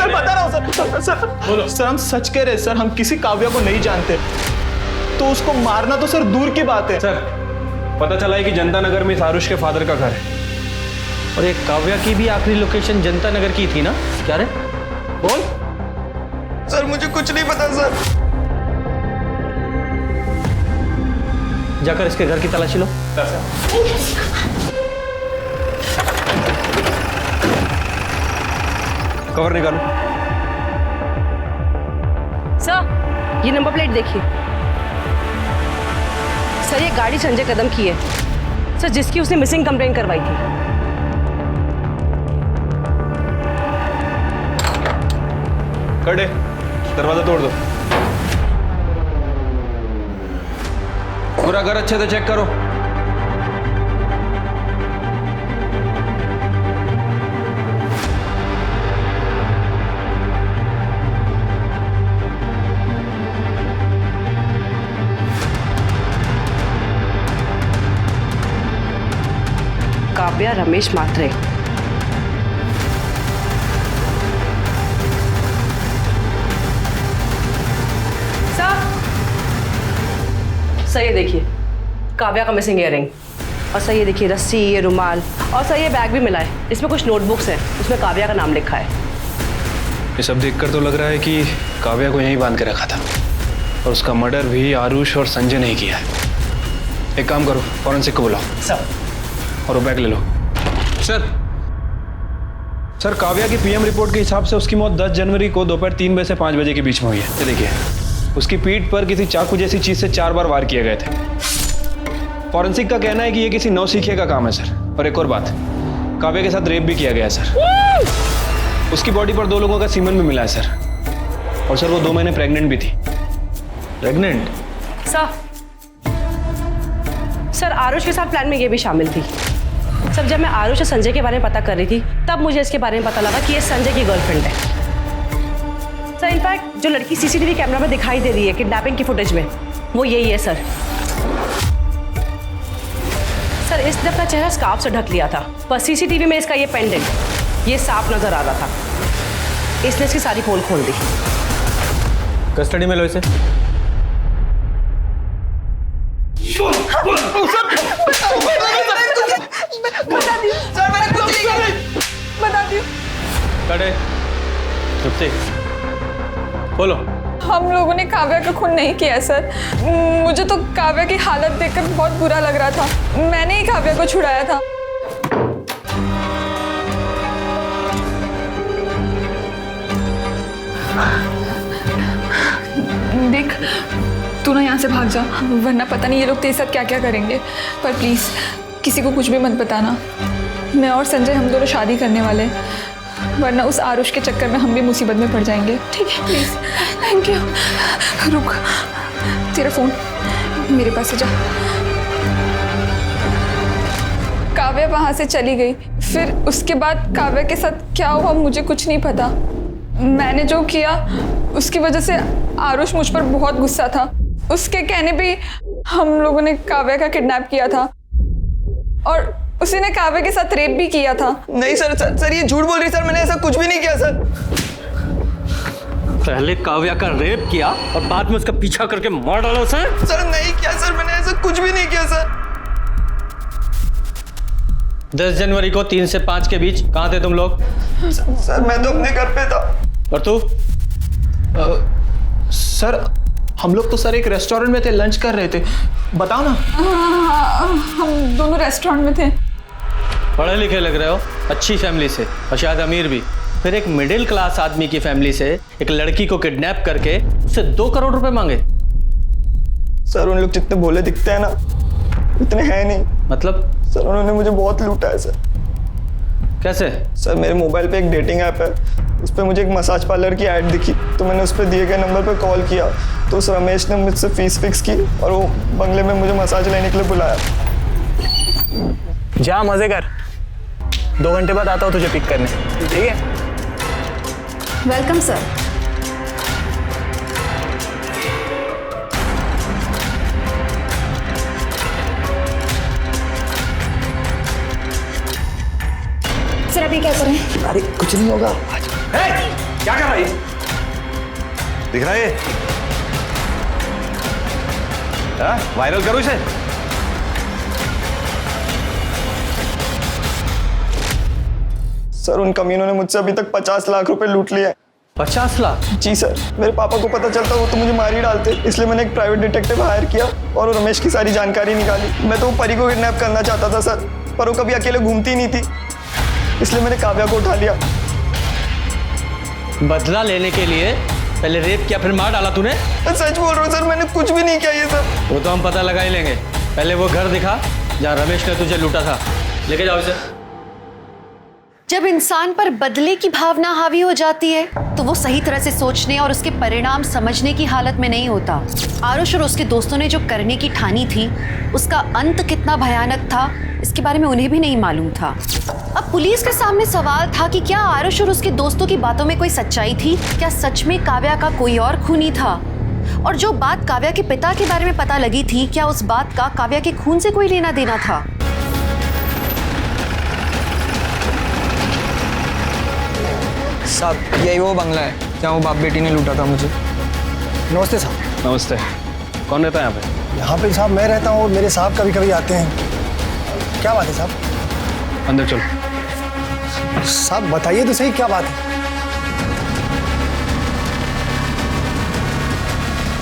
N: बता रहा हूँ सर, हम सच कह रहे हैं सर, हम किसी काव्या को नहीं जानते, तो उसको मारना तो सर दूर की बात है।
M: सर पता चला है कि जनता नगर में इस आरुष के फादर का घर है।
K: और ये काव्या की भी आखिरी लोकेशन जनता नगर की थी ना? क्या रे? बोल।
J: सर मुझे कुछ नहीं पता सर।
K: जाकर इसके घर की तलाशी लो।
A: कवर निकालो।
L: सर ये नंबर प्लेट देखिए। सर ये गाड़ी संजय कदम की है सर, जिसकी उसने मिसिंग कंप्लेंट करवाई थी।
A: कड़े, दरवाजा तोड़ दो। पूरा घर अच्छे से चेक करो।
L: काव्या रमेश मात्रे। सर ये देखिए, काव्या का मिसिंग इयररिंग। और सर ये देखिए रस्सी, ये रुमाल, और सर ये बैग भी मिला है। इसमें कुछ नोटबुक्स हैं, उसमें काव्या का नाम लिखा है।
M: ये सब देखकर तो लग रहा है कि काव्या को यहीं बांध के रखा था और उसका मर्डर भी आरुष और संजय ने ही किया है। एक काम करो, फॉरेंसिक को बुलाओ
G: सर।
M: और वो बैग ले लो। सर काव्या की पीएम रिपोर्ट के हिसाब से उसकी मौत 10 जनवरी को दोपहर 3 बजे से 5 बजे के बीच में हुई है। ये देखिए, उसकी पीठ पर किसी चाकू जैसी चीज से 4 बार वार किए गए थे। फॉरेंसिक का कहना है कि ये किसी नौसिखिए का काम है सर। और एक और बात, काव्या के साथ रेप भी किया गया है सर। उसकी बॉडी पर 2 लोगों का सीमन भी मिला है सर। और सर वो 2 महीने प्रेग्नेंट भी थी।
K: प्रेग्नेंट?
L: सर आरुष के साथ प्लान में ये भी शामिल थी। सर जब मैं आरुष और संजय के बारे में पता कर रही थी, तब मुझे इसके बारे में पता लगा कि ये संजय की गर्लफ्रेंड है। सर इनफैक्ट जो लड़की सीसीटीवी कैमरा में दिखाई दे रही है किडनैपिंग की फुटेज में, वो यही है सर। सर इसने अपना चेहरा स्कार्फ से ढक लिया था, पर सीसीटीवी में इसका ये पेंडेंट, ये सांप नजर आ रहा था। इसने इसकी सारी पोल खोल दी।
K: कस्टडी में लो इसे। कटे, चुप से बोलो।
P: हम लोगों ने काव्या का खून नहीं किया सर। मुझे तो काव्या की हालत देखकर बहुत बुरा लग रहा था। मैंने ही काव्या को छुड़ाया था। देख, तू ना यहाँ से भाग जा, वरना पता नहीं ये लोग तेरे साथ क्या क्या करेंगे। पर प्लीज किसी को कुछ भी मत बताना। मैं और संजय हम दोनों शादी करने वाले हैं, वरना उस आरुष के चक्कर में हम भी मुसीबत में पड़ जाएंगे। ठीक है प्लीज। Thank you. रुक, तेरा फोन मेरे पास है, जा। काव्या वहां से चली गई, फिर उसके बाद काव्या के साथ क्या हुआ मुझे कुछ नहीं पता। मैंने जो किया उसकी वजह से आरुष मुझ पर बहुत गुस्सा था। उसके कहने पे हम लोगों ने काव्या का किडनैप किया था और उसी ने काव्या के साथ रेप भी किया था।
J: नहीं सर ये झूठ बोल रही सर, मैंने ऐसा कुछ भी नहीं किया सर।
O: पहले काव्या का रेप किया और बाद में उसका पीछा करके मार डाला उसे।
J: सर नहीं किया सर, मैंने ऐसा कुछ भी नहीं किया सर।
O: 10 जनवरी को 3 से 5 के बीच कहाँ थे तुम लोग?
J: सर मैं तो अपने घर पे था।
O: और तू?
N: सर हम लोग तो सर एक रेस्टोरेंट में थे, लंच कर रहे थे। बताओ ना।
P: हम दोनों रेस्टोरेंट में थे।
O: पढ़े लिखे लग रहे हो, अच्छी फैमिली से और शायद अमीर भी। फिर एक मिडिल क्लास आदमी की फैमिली से एक लड़की को किडनैप करके उससे 2 करोड़ रुपए मांगे।
J: सर उन लोग जितने भोले दिखते हैं ना, इतने हैं नहीं।
O: मतलब?
J: सर उन्होंने मुझे बहुत लूटा है सर।
O: कैसे?
J: सर मेरे मोबाइल पे एक डेटिंग ऐप है, उस पर मुझे एक मसाज पार्लर की ऐड दिखी, तो मैंने उस पर दिए गए नंबर पर कॉल किया, तो उस रमेश ने मुझसे फीस फिक्स की और वो बंगले में मुझे मसाज लेने के लिए बुलाया।
N: जा मजे कर, 2 घंटे बाद आता हूँ तुझे पिक करने, ठीक है?
I: Welcome sir. सर अभी क्या करें?
G: अरे कुछ नहीं होगा।
A: क्या कर रहा है? दिख रहा है? वायरल करो इसे।
J: सर उन कमीनों ने मुझसे अभी तक 50 लाख रुपए लूट लिए।
O: 50 लाख?
J: जी सर, मेरे पापा को पता चलता वो तो मुझे मार ही डालते, इसलिए मैंने एक प्राइवेट डिटेक्टिव हायर किया और रमेश की सारी जानकारी निकाली। मैं तो वो परी को किडनैप करना चाहता था सर, पर वो कभी अकेले घूमती नहीं थी, इसलिए मैंने काव्या को उठा लिया।
O: बदला लेने के लिए पहले रेप किया, फिर मार डाला तूने?
J: सच बोल रहा हूँ सर, मैंने कुछ भी नहीं किया ये सर।
O: वो तो हम पता लगा ही लेंगे। पहले वो घर दिखा जहाँ रमेश ने तुझे लूटा था, लेके जाओ इसे।
B: जब इंसान पर बदले की भावना हावी हो जाती है तो वो सही तरह से सोचने और उसके परिणाम समझने की हालत में नहीं होता। आरुष और उसके दोस्तों ने जो करने की ठानी थी, उसका अंत कितना भयानक था इसके बारे में उन्हें भी नहीं मालूम था। अब पुलिस के सामने सवाल था कि क्या आरुष और उसके दोस्तों की बातों में कोई सच्चाई थी? क्या सच में काव्या का कोई और खूनी था? और जो बात काव्या के पिता के बारे में पता लगी थी, क्या उस बात का काव्या के खून से कोई लेना देना था?
J: साहब यही वो बंगला है जहाँ वो बाप बेटी ने लूटा था मुझे।
G: नमस्ते साहब।
M: नमस्ते। कौन रहता है यहाँ पे?
Q: यहाँ पे साहब मैं रहता हूँ और मेरे साहब कभी कभी आते हैं। क्या बात है साहब?
M: अंदर चलो।
Q: साहब बताइए तो सही क्या बात है?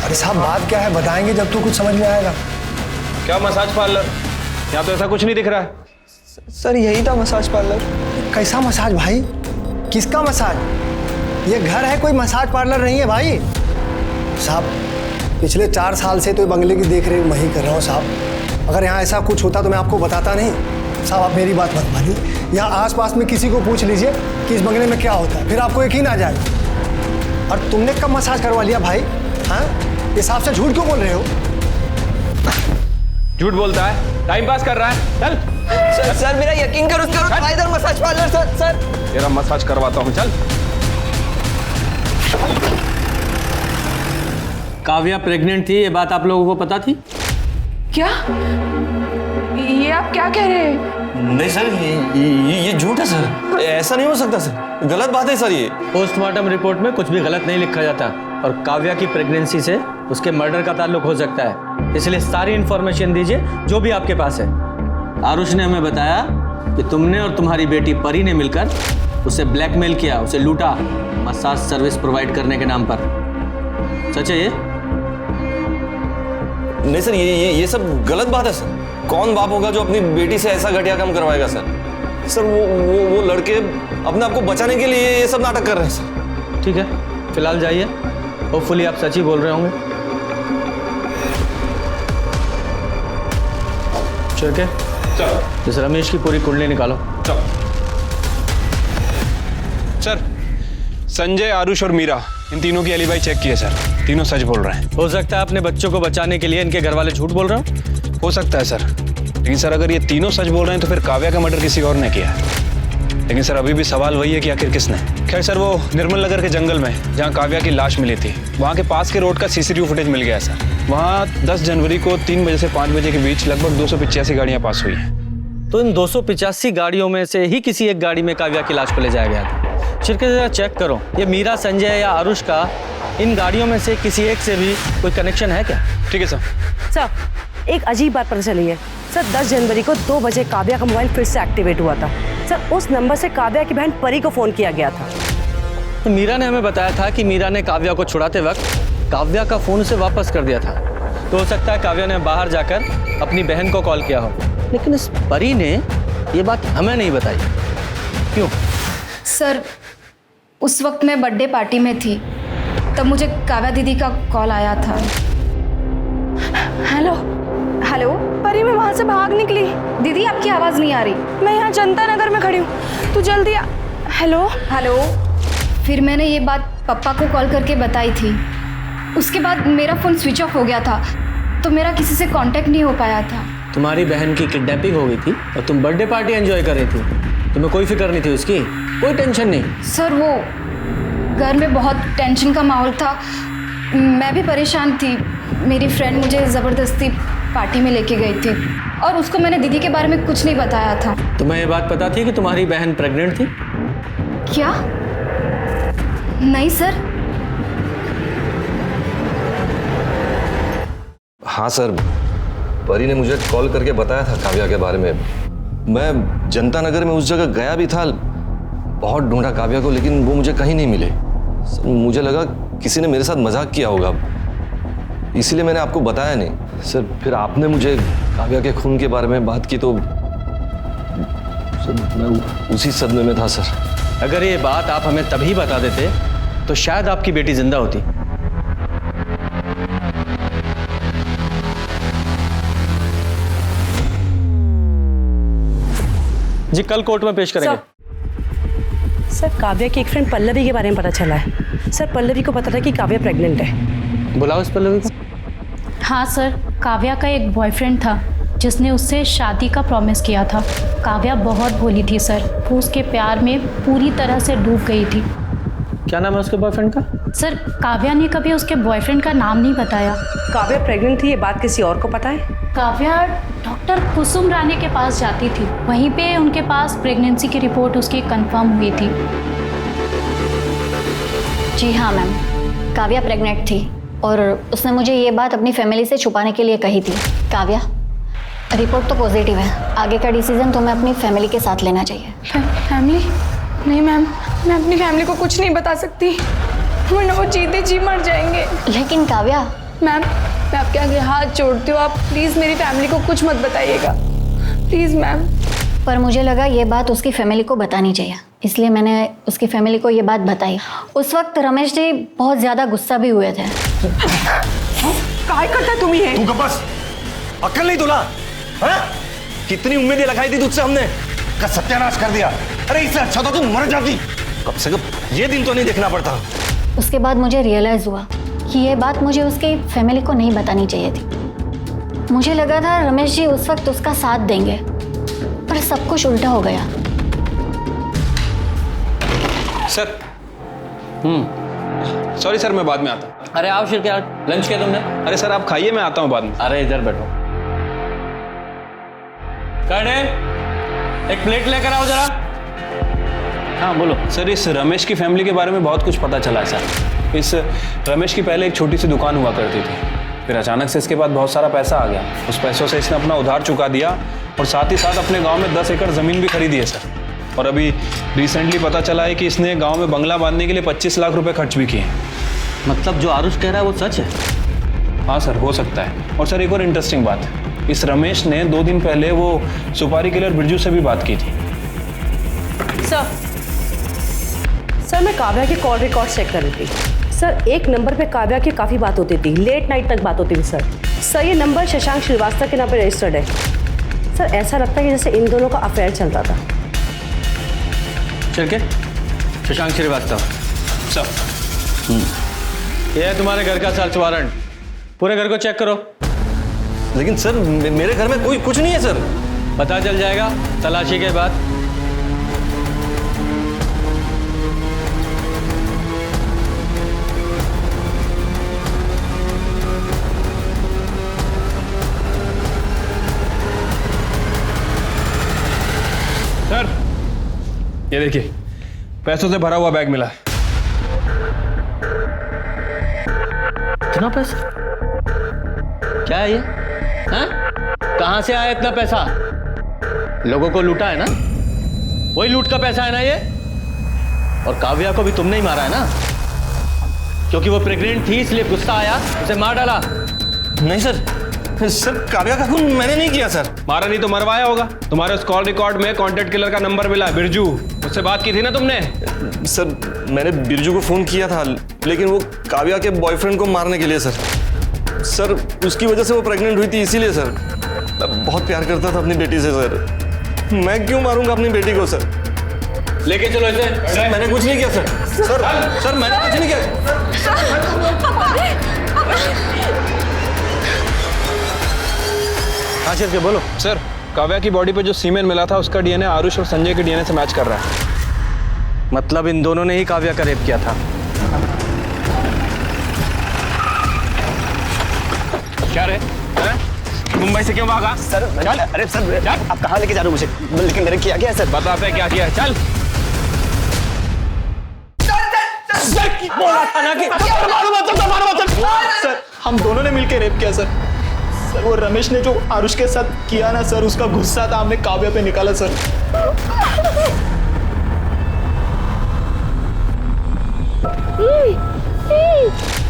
Q: अरे साहब बात क्या है बताएंगे जब तो कुछ समझ में आएगा।
M: क्या मसाज पार्लर? यहाँ तो ऐसा कुछ नहीं दिख रहा है।
J: सर यही था मसाज पार्लर।
Q: कैसा मसाज भाई? किसका मसाज? ये घर है, कोई मसाज पार्लर नहीं है भाई। साहब पिछले 4 साल से तो बंगले की देख रेख मैं ही कर रहा हूँ साहब। अगर यहाँ ऐसा कुछ होता तो मैं आपको बताता नहीं। साहब आप मेरी बात मत मानिए, यहाँ आसपास में किसी को पूछ लीजिए कि इस बंगले में क्या होता है, फिर आपको यकीन आ जाए। और तुमने कब मसाज करवा लिया भाई? हाँ इस हिसाब से झूठ क्यों बोल रहे हो?
M: झूठ बोलता है, टाइम पास कर रहा है। चल
J: सर मेरा यकीन करो, इधर मसाज पार्लर। सर
M: तेरा मसाज करवाता हूँ, चल।
O: काव्या प्रेग्नेंट थी, ये बात आप लोगों को पता थी?
P: क्या? ये आप क्या कह रहे हैं?
A: नहीं सर, ये झूठ है सर। ऐसा नहीं हो सकता सर, गलत बात है सर ये।
O: पोस्टमार्टम रिपोर्ट में कुछ भी गलत नहीं लिखा जाता और काव्या की प्रेगनेंसी से उसके मर्डर का ताल्लुक हो सकता है, इसलिए सारी इंफॉर्मेशन दीजिए जो भी आपके पास है। आरुष ने हमें बताया कि तुमने और तुम्हारी बेटी परी ने मिलकर उसे ब्लैकमेल किया, उसे लूटा मसाज सर्विस प्रोवाइड करने के नाम पर। सच है ये?
A: नहीं सर, ये सब गलत बात है सर। कौन बाप होगा जो अपनी बेटी से ऐसा घटिया काम करवाएगा सर? सर वो लड़के अपने आप को बचाने के लिए ये सब नाटक कर रहे हैं सर।
O: ठीक है, फिलहाल जाइए, होपफुली आप सच ही बोल रहे होंगे। चल चल, इस रमेश की पूरी कुंडली निकालो।
M: चल सर, संजय, आरुष और मीरा, इन तीनों की एलिबाई चेक किए सर, तीनों सच बोल रहे हैं।
O: हो सकता है अपने बच्चों को बचाने के लिए इनके घर वाले झूठ बोल रहे
M: हो सकता है सर, लेकिन सर अगर ये तीनों सच बोल रहे हैं तो फिर काव्या का मर्डर किसी और ने किया है। लेकिन सर अभी भी सवाल वही है कि आखिर किसने। खैर सर, वो निर्मल नगर के जंगल में जहाँ काव्या की लाश मिली थी, वहाँ के पास के रोड का CCTV फुटेज मिल गया है सर। वहाँ 10 जनवरी को 3 बजे से 5 बजे के बीच लगभग 285 गाड़ियाँ पास हुई हैं।
O: तो इन 285 गाड़ियों में से ही किसी एक गाड़ी में काव्या की लाश को ले जाया गया था। शिरके जरा चेक करो, ये मीरा, संजय या आरुष का इन गाड़ियों में से किसी एक से भी कोई कनेक्शन है क्या?
M: ठीक है सर।
L: सर एक अजीब बात पता चली है सर, 10 जनवरी को 2 बजे काव्या का मोबाइल फिर से एक्टिवेट हुआ था सर। उस नंबर से काव्या की बहन परी को फोन किया गया था।
O: तो मीरा ने हमें बताया था कि मीरा ने काव्या को छुड़ाते वक्त काव्या का फोन उसे वापस कर दिया था। तो हो सकता है काव्या ने बाहर जाकर अपनी बहन को कॉल किया हो, लेकिन इस परी ने ये बात हमें नहीं बताई। क्यों?
I: सर उस वक्त मैं बर्थडे पार्टी में थी, तब मुझे काव्या दीदी का कॉल आया था।
D: हेलो
I: हेलो
D: परी, मैं वहाँ से भाग निकली।
I: दीदी आपकी आवाज़ नहीं आ रही।
D: मैं यहाँ जनता नगर में खड़ी हूँ, तू जल्दी आ। Hello
I: hello. फिर मैंने ये बात पापा को कॉल करके बताई थी। उसके बाद मेरा फ़ोन स्विच ऑफ हो गया था, तो मेरा किसी से कांटेक्ट नहीं हो पाया था।
O: तुम्हारी बहन की किडनैपिंग हो गई थी और तुम बर्थडे पार्टी एंजॉय कर रही थी, तुम्हें कोई फिक्र नहीं थी उसकी? कोई टेंशन नहीं?
I: सर वो घर में बहुत टेंशन का माहौल था, मैं भी परेशान थी। मेरी फ्रेंड मुझे ज़बरदस्ती पार्टी में लेके गई थी और उसको मैंने दीदी के बारे में कुछ नहीं बताया था।
O: तुम्हें ये बात पता थी कि तुम्हारी बहन प्रेग्नेंट थी?
I: क्या? नहीं सर।
A: हाँ सर, परी ने मुझे कॉल करके बताया था काव्या के बारे में। मैं जनता नगर में उस जगह गया भी था, बहुत ढूंढा काव्या को, लेकिन वो मुझे कहीं नहीं मिले। सर मुझे लगा किसी ने मेरे साथ मजाक किया होगा, इसीलिए मैंने आपको बताया नहीं। सर फिर आपने मुझे काव्या के खून के बारे में बात की तो सर मैं उसी सदमे में था सर।
O: अगर ये बात आप हमें तभी बता देते तो शायद आपकी बेटी जिंदा होती। जी कल कोर्ट में पेश करेंगे।
L: सर काव्या की एक फ्रेंड पल्लवी के बारे में पता चला है सर। पल्लवी को पता था कि काव्या प्रेग्नेंट है।
O: बुलाओ इस पल्लवी को।
C: हाँ सर, काव्या का एक बॉयफ्रेंड था जिसने उससे शादी का प्रॉमिस किया था। काव्या बहुत भोली थी सर, वो उसके प्यार में पूरी तरह से डूब गई थी।
O: क्या नाम है उसके बॉयफ्रेंड का?
C: सर काव्या ने कभी उसके बॉयफ्रेंड का नाम नहीं बताया।
L: काव्या प्रेग्नेंट थी, ये बात किसी और को पता है?
C: काव्या डॉक्टर कुसुम रानी के पास जाती थी, वहीं पे उनके पास प्रेगनेंसी की रिपोर्ट उसकी कंफर्म हुई थी।
R: जी हाँ मैम, काव्या प्रेग्नेंट थी
I: और उसने मुझे ये बात अपनी फैमिली से छुपाने के लिए कही थी। काव्या, रिपोर्ट तो पॉजिटिव है, आगे का डिसीजन तुम्हें अपनी फैमिली के साथ लेना चाहिए।
P: फैमिली? नहीं मैम, मैं अपनी फैमिली को कुछ नहीं बता सकती, वरना वो जीते जी मर जाएंगे।
I: लेकिन काव्या।
P: मैम, मैं आपके आगे हाथ जोड़ती हूँ, आप प्लीज़ मेरी फैमिली को कुछ मत बताइएगा, प्लीज़ मैम।
I: पर मुझे लगा ये बात उसकी फैमिली को बतानी चाहिए, इसलिए मैंने उसकी फैमिली को ये बात बताई। उस वक्त रमेश जी बहुत ज़्यादा गुस्सा भी हुए थे।
H: काय करता तुम ये?
A: तू बस, अक्ल नहीं तुला? हाँ? कितनी उम्मीदें लगाई थी तुझसे हमने, का सत्यानाश कर दिया। अरे इससे अच्छा तो तू मर जाती, कम से कम ये दिन तो नहीं देखना पड़ता।
I: उसके बाद मुझे रियलाइज़ हुआ कि ये बात मुझे उसकी फैमिली को नहीं बतानी चाहिए थी। मुझे लगा था रमेश जी उस वक्त उसका साथ देंगे, पर सब कुछ उल्टा हो गया।
M: सर सॉरी सर, मैं बाद में आता हूँ।
O: अरे आओ शिरके, लंच किया तुमने?
M: अरे सर आप खाइए, मैं आता हूँ बाद में।
O: अरे इधर बैठो। कर्णेल, एक प्लेट लेकर आओ जरा। हाँ बोलो।
M: सर इस रमेश की फैमिली के बारे में बहुत कुछ पता चला है सर। इस रमेश की पहले एक छोटी सी दुकान हुआ करती थी, फिर अचानक से इसके बाद बहुत सारा पैसा आ गया। उस पैसों से इसने अपना उधार चुका दिया और साथ ही साथ अपने गांव में 10 एकड़ ज़मीन भी खरीदी है सर। और अभी रिसेंटली पता चला है कि इसने गांव में बंगला बांधने के लिए 25 लाख रुपए खर्च भी किए।
O: मतलब जो आरुष कह रहा है वो सच है?
M: हाँ सर, हो सकता है। और सर एक और इंटरेस्टिंग बात है, इस रमेश ने 2 दिन पहले वो सुपारी किलर बिरजू से भी बात की थी।
L: सर मैं काव्या के कॉल रिकॉर्ड चेक कर रही थी। सर एक नंबर पे काव्या की काफ़ी बात होती थी, लेट नाइट तक बात होती थी सर। ये नंबर शशांक श्रीवास्तव के नाम पे रजिस्टर्ड है। सर ऐसा लगता है कि जैसे इन दोनों का अफेयर चल रहा था।
O: चल के शशांक श्रीवास्तव
M: सर।
O: ये है तुम्हारे घर का सर्च वारंट, पूरे घर को चेक करो।
A: लेकिन सर मेरे घर में कोई कुछ नहीं है सर।
O: पता चल जाएगा तलाशी के बाद।
M: सर ये देखिए, पैसों से भरा हुआ बैग मिला है।
O: इतना पैसा? क्या है ये? हाँ? कहां से आया इतना पैसा? लोगों को लूटा है ना? वही लूट का पैसा है ना ये? और काव्या को भी तुमने ही मारा है ना? क्योंकि वो प्रेग्नेंट थी इसलिए गुस्सा आया, उसे मार डाला।
A: नहीं सर, सर काव्या का खून मैंने नहीं किया सर।
M: मारा नहीं तो मरवाया होगा। तुम्हारे उस कॉल रिकॉर्ड में कॉन्टेक्ट किलर का नंबर मिला है, बिरजू। उससे बात की थी ना तुमने?
A: सर मैंने बिरजू को फोन किया था, लेकिन वो काव्या के बॉयफ्रेंड को मारने के लिए सर। सर उसकी वजह से वो प्रेग्नेंट हुई थी, इसीलिए सर। मैं बहुत प्यार करता था अपनी बेटी से सर। मैं क्यों मारूंगा अपनी बेटी को सर?
O: लेके चलो इसे।
A: सर मैंने कुछ नहीं किया सर। सर मैंने कुछ नहीं किया।
M: हाँ सर, बोलो। सर काव्या की बॉडी पे जो सीमेन मिला था उसका डीएनए आरुष और संजय के डीएनए से मैच कर रहा है।
O: मतलब इन दोनों ने ही काव्या का रेप किया था।
M: क्या रे? मुंबई से क्यों भागा?
N: सर अरे सर आप कहाँ लेके जा रहे हो मुझे? लेकिन मैंने किया क्या है सर?
M: बताते क्या किया है, चल।
N: बोला था ना कि सर हम दोनों ने मिलकर रेप किया सर। सर वो रमेश ने जो आरुष के साथ किया ना सर, उसका गुस्सा था हमने काव्या पे निकाला सर।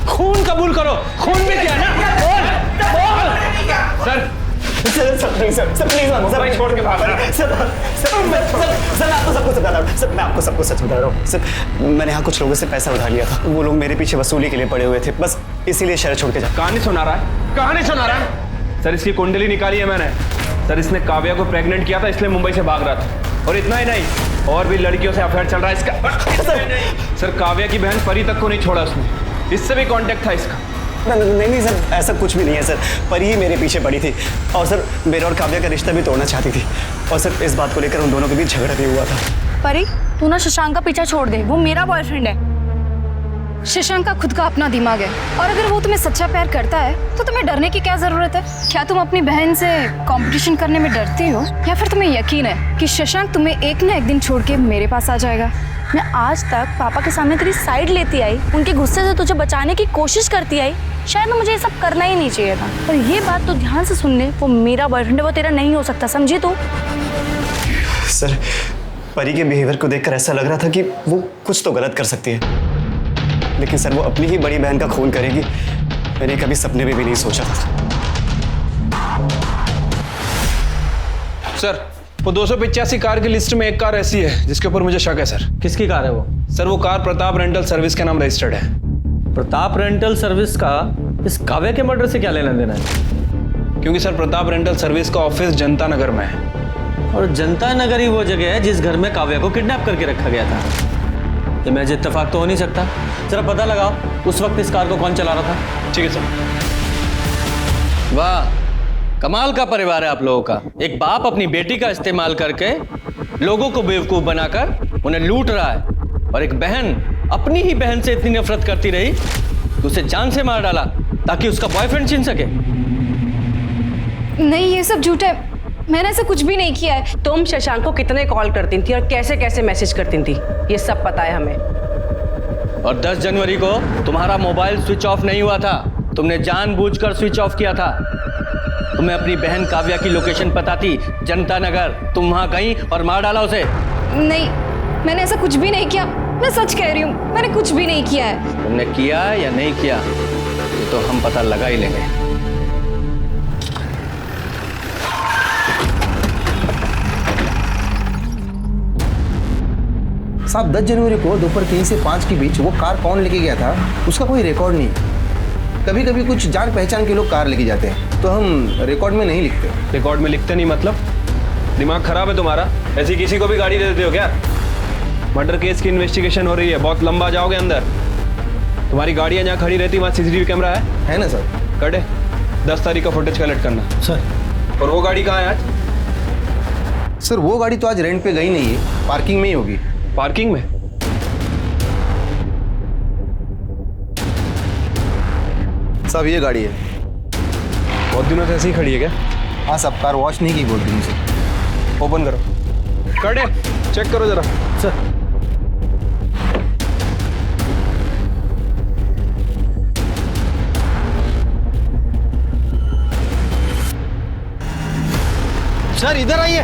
O: खून कबूल करो, खून भी किया ना?
N: सर प्लीज छोड़ के भाग रहा। सर मैं आपको सब कुछ बता रहा हूँ। सर मैं आपको सब कुछ सच बता रहा हूँ। सर मैंने यहाँ कुछ लोगों से पैसा उधार लिया था, वो लोग मेरे पीछे वसूली के लिए पड़े हुए थे, बस इसीलिए शहर छोड़ के जा।
M: कहानी सुना रहा है, कहानी सुना रहा है। सर इसकी कुंडली निकाली है मैंने। सर इसने काव्या को प्रेग्नेंट किया था, इसलिए मुंबई से भाग रहा था। और इतना ही नहीं, और भी लड़कियों से अफेयर चल रहा है इसका। सर काव्या की बहन परी तक को नहीं छोड़ा उसने, इससे भी कांटेक्ट था इसका।
N: नहीं सर ऐसा कुछ भी नहीं है सर। परी ही मेरे पीछे पड़ी थी और सर मेरा और काव्या का रिश्ता भी तोड़ना चाहती थी। और सर इस बात को लेकर उन दोनों के बीच झगड़ा भी हुआ था।
D: परी, तू ना शशांक का पीछा छोड़ दे, वो मेरा बॉयफ्रेंड है।
I: शशांक का खुद का अपना दिमाग है और अगर वो तुम्हें सच्चा प्यार करता है तो तुम्हें डरने की क्या जरूरत है? क्या तुम अपनी बहन से कंपटीशन करने में डरती हो या फिर तुम्हें यकीन है कि शशांक तुम्हें एक ना एक दिन छोड़ के मेरे पास आ जाएगा?
D: मैं आज तक पापा के सामने तेरी साइड लेती आई, उनके गुस्से से तुझे बचाने की कोशिश करती आई। शायद मुझे ये सब करना ही नहीं चाहिए था, पर ये बात तो ध्यान से सुन ले, वो मेरा बॉयफ्रेंड है, वो तेरा नहीं हो सकता, समझी तू?
N: सर, परी के बिहेवियर को देखकर ऐसा लग रहा था कि वो कुछ तो गलत कर सकती है, लेकिन सर वो अपनी ही बड़ी बहन का खून करेगी, मैंने कभी सपने में भी नहीं सोचा था।
M: सर, वो 285 कार की लिस्ट में एक कार ऐसी है जिसके ऊपर मुझे शक है सर।
O: किसकी कार है वो?
M: सर वो कार प्रताप रेंटल सर्विस के नाम रजिस्टर्ड है।
O: प्रताप रेंटल सर्विस का इस काव्या के मर्डर से क्या लेना देना है?
M: क्योंकि सर प्रताप रेंटल सर्विस का ऑफिस जनता नगर में है,
O: और जनता नगर ही वो जगह है जिस घर में काव्या को किडनैप करके रखा गया था। ये महज इत्तेफाक तो हो नहीं सकता। जरा पता लगाओ उस वक्त इस कार को कौन चला रहा था।
M: ठीक है सर।
O: वाह, कमाल का परिवार है आप लोगों का। एक बाप अपनी बेटी का इस्तेमाल करके लोगों को बेवकूफ बनाकर उन्हें लूट रहा है, और एक बहन अपनी ही बहन से इतनी नफरत करती रही तो उसे जान से मार डाला ताकि उसका बॉयफ्रेंड छीन सके।
I: नहीं, ये सब झूठ है, मैंने ऐसा कुछ भी नहीं किया है।
L: तुम शशांक को कितने कॉल करती थी और कैसे कैसे मैसेज करती थी, ये सब पता है हमें।
O: और 10 जनवरी को तुम्हारा मोबाइल स्विच ऑफ नहीं हुआ था, तुमने जानबूझकर स्विच ऑफ किया था। तुम्हें अपनी बहन काव्या की लोकेशन पता थी, जनता नगर। तुम वहां गई और मार डाला उसे।
I: नहीं, मैंने ऐसा कुछ भी नहीं किया, मैं सच कह रही हूँ, मैंने कुछ भी नहीं किया है।
O: तुमने किया या नहीं किया ये तो हम पता लगा ही लेंगे।
R: साहब, 10 जनवरी को दोपहर 3 से 5 के बीच वो कार कौन लेके गया था उसका कोई रिकॉर्ड नहीं। कभी कभी कुछ जान पहचान के लोग कार लेके जाते हैं तो हम रिकॉर्ड में नहीं लिखते।
M: रिकॉर्ड में लिखते नहीं मतलब? दिमाग खराब है तुम्हारा? ऐसी किसी को भी गाड़ी दे देते हो क्या? मर्डर केस की इन्वेस्टिगेशन हो रही है, बहुत लंबा जाओगे अंदर। तुम्हारी गाड़ियाँ जहाँ खड़ी रहती वहाँ CCTV कैमरा है
R: ना सर?
M: कटे 10 तारीख का फुटेज कलेक्ट करना
R: सर।
M: और वो गाड़ी कहाँ है आज?
R: सर वो गाड़ी तो आज रेंट पे गई नहीं है, पार्किंग में ही होगी।
M: पार्किंग में?
R: साहब ये गाड़ी है।
M: बहुत दिनों से ऐसे ही खड़ी है क्या?
R: हाँ साहब, कार वॉश नहीं की बहुत दिनों से।
M: ओपन करो, कटे चेक करो जरा।
R: सर
K: सर इधर आइए।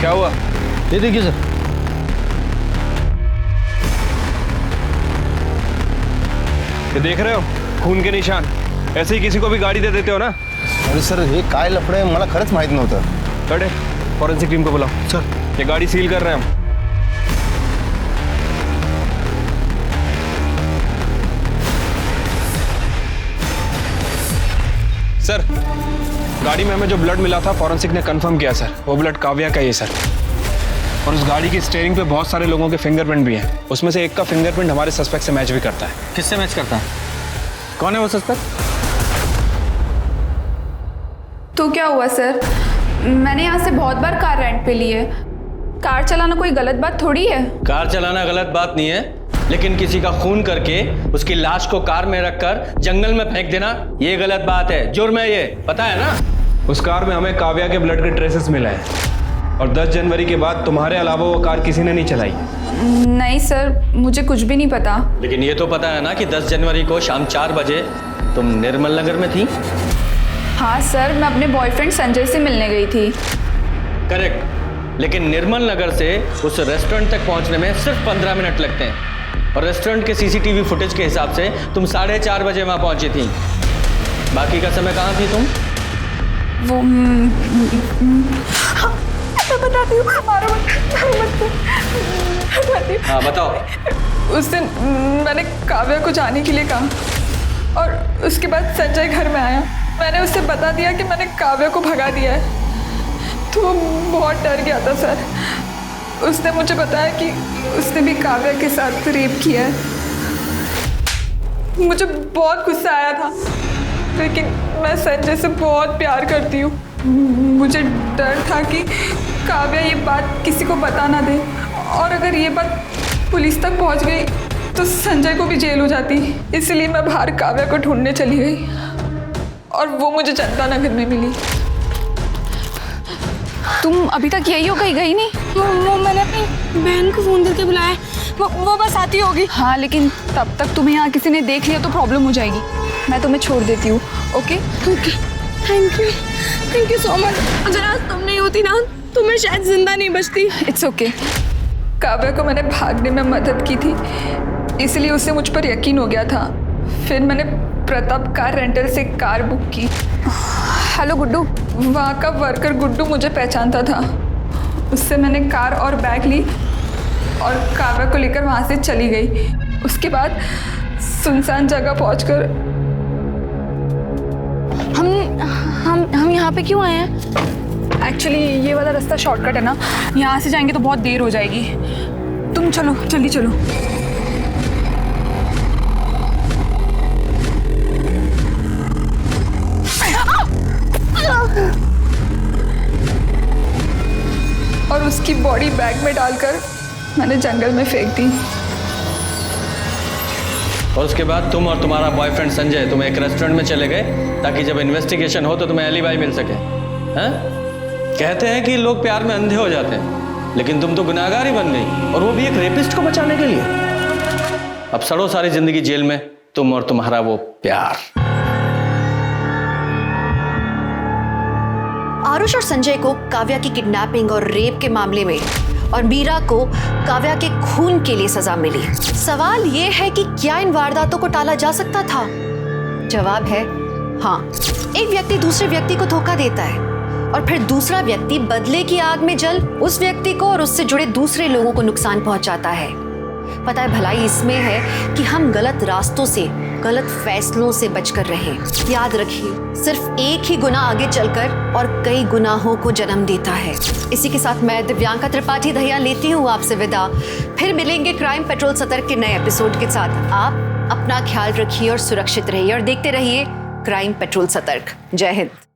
M: क्या हुआ?
K: ये देखिए सर।
M: ये देख रहे हो खून के निशान? ऐसे ही किसी को भी गाड़ी दे देते हो ना?
R: अरे सर हे काय लफडे आहे, मला खरंच माहित नव्हतं।
M: कटे फॉरेंसिक टीम को बुलाओ।
R: सर
M: ये गाड़ी सील कर रहे हैं हम। सर गाड़ी में हमें जो ब्लड मिला था फॉरेंसिक ने कंफर्म किया सर, वो ब्लड काव्या का ही है सर। और उस गाड़ी की स्टीयरिंग पे बहुत सारे लोगों के फिंगरप्रिंट भी हैं, उसमें से एक का फिंगरप्रिंट हमारे सस्पेक्ट से मैच भी करता है।
O: किससे मैच करता है? कौन है वो सस्पेक्ट?
P: तो क्या हुआ सर, मैंने यहाँ से बहुत बार कार रेंट पे ली है। कार चलाना कोई गलत बात थोड़ी है।
O: कार चलाना गलत बात नहीं है, लेकिन किसी का खून करके उसकी लाश को कार में रखकर जंगल में फेंक देना ये गलत बात है, जुर्म है, ये पता है ना?
M: उस कार में हमें काव्या के ब्लड के ट्रेसेस मिले हैं, और 10 जनवरी के बाद तुम्हारे अलावा वो कार किसी ने नहीं चलाई।
P: नहीं सर, मुझे कुछ भी नहीं पता।
O: लेकिन ये तो पता है ना कि 10 जनवरी को शाम 4 बजे तुम निर्मल नगर में थी?
P: हाँ सर, मैं अपने बॉयफ्रेंड संजय से मिलने गई थी।
O: करेक्ट, लेकिन निर्मल नगर से उस रेस्टोरेंट तक पहुंचने में सिर्फ 15 मिनट लगते हैं, और रेस्टोरेंट के CCTV फुटेज के हिसाब से तुम 4:30 बजे वहां पहुंची थी। बाकी का समय कहाँ थी तुम?
P: वो मैं बताती हूँ, मारो मत।
O: हाँ बताओ।
P: उस दिन मैंने काव्या को जाने के लिए कहा, और उसके बाद संजय घर में आया। मैंने उससे बता दिया कि मैंने काव्या को भगा दिया है, तो वो बहुत डर गया था सर। उसने मुझे बताया कि उसने भी काव्या के साथ रेप किया है। मुझे बहुत गुस्सा आया था, लेकिन मैं संजय से बहुत प्यार करती हूँ। मुझे डर था कि काव्या ये बात किसी को बता ना दे, और अगर ये बात पुलिस तक पहुँच गई तो संजय को भी जेल हो जाती, इसलिए मैं बाहर काव्या को ढूंढने चली गई और वो मुझे जनता नगर में मिली।
D: तुम अभी तक यही हो, कहीं गई नहीं?
F: वो मैंने अपनी बहन को फ़ोन करके बुलाया, वो बस आती होगी।
P: हाँ, लेकिन तब तक तुम्हें यहाँ किसी ने देख लिया तो प्रॉब्लम हो जाएगी। मैं तुम्हें छोड़ देती हूँ। Okay
F: okay, thank you so much. अगर आज तुम नहीं होती ना तो मैं शायद जिंदा नहीं बचती।
P: It's okay. काव्या को मैंने भागने में मदद की थी, इसलिए उसे मुझ पर यकीन हो गया था। फिर मैंने प्रताप कार रेंटल से कार बुक की। हेलो गुड्डू, वहाँ का वर्कर गुड्डू मुझे पहचानता था। उससे मैंने कार और बैग ली और काव्या को लेकर वहाँ से चली गई। उसके बाद सुनसान जगह पहुँचकर
D: हम यहाँ पे क्यों आए हैं?
P: एक्चुअली ये वाला रास्ता शॉर्टकट है ना, यहाँ से जाएंगे तो बहुत देर हो जाएगी। तुम चलो, जल्दी चलो। और उसकी बॉडी बैग में डालकर मैंने जंगल में फेंक दी।
O: और उसके बाद तुम और तुम्हारा बॉयफ्रेंड संजय तुम एक रेस्टोरेंट में चले गए ताकि जब इन्वेस्टिगेशन हो तो तुम्हें एलिबाई मिल सके। हैं? कहते हैं कि लोग प्यार में अंधे हो जाते हैं, लेकिन तुम तो गुनाहगार ही बन गई, और वो भी एक रेपिस्ट को बचाने के लिए। अब सड़ो सारी जिंदगी जेल में, तुम और तुम्हारा वो प्यार।
B: आरुष और संजय को काव्या की किडनैपिंग और रेप के मामले में और मीरा को काव्या के खून के लिए सजा मिली। सवाल ये है कि क्या इन वारदातों को टाला जा सकता था? जवाब है हाँ। एक व्यक्ति दूसरे व्यक्ति को धोखा देता है और फिर दूसरा व्यक्ति बदले की आग में जल उस व्यक्ति को और उससे जुड़े दूसरे लोगों को नुकसान पहुंचाता है। पता है, भलाई इसमें है कि हम गलत रास्तों से, गलत फैसलों से बचकर रहें। याद रखिए, सिर्फ एक ही गुनाह आगे चलकर और कई गुनाहों को जन्म देता है। इसी के साथ मैं दिव्यांका त्रिपाठी दहिया लेती हूँ आपसे विदा। फिर मिलेंगे क्राइम पेट्रोल सतर्क के नए एपिसोड के साथ। आप अपना ख्याल रखिए और सुरक्षित रहिए और देखते रहिए क्राइम पेट्रोल सतर्क। जय हिंद।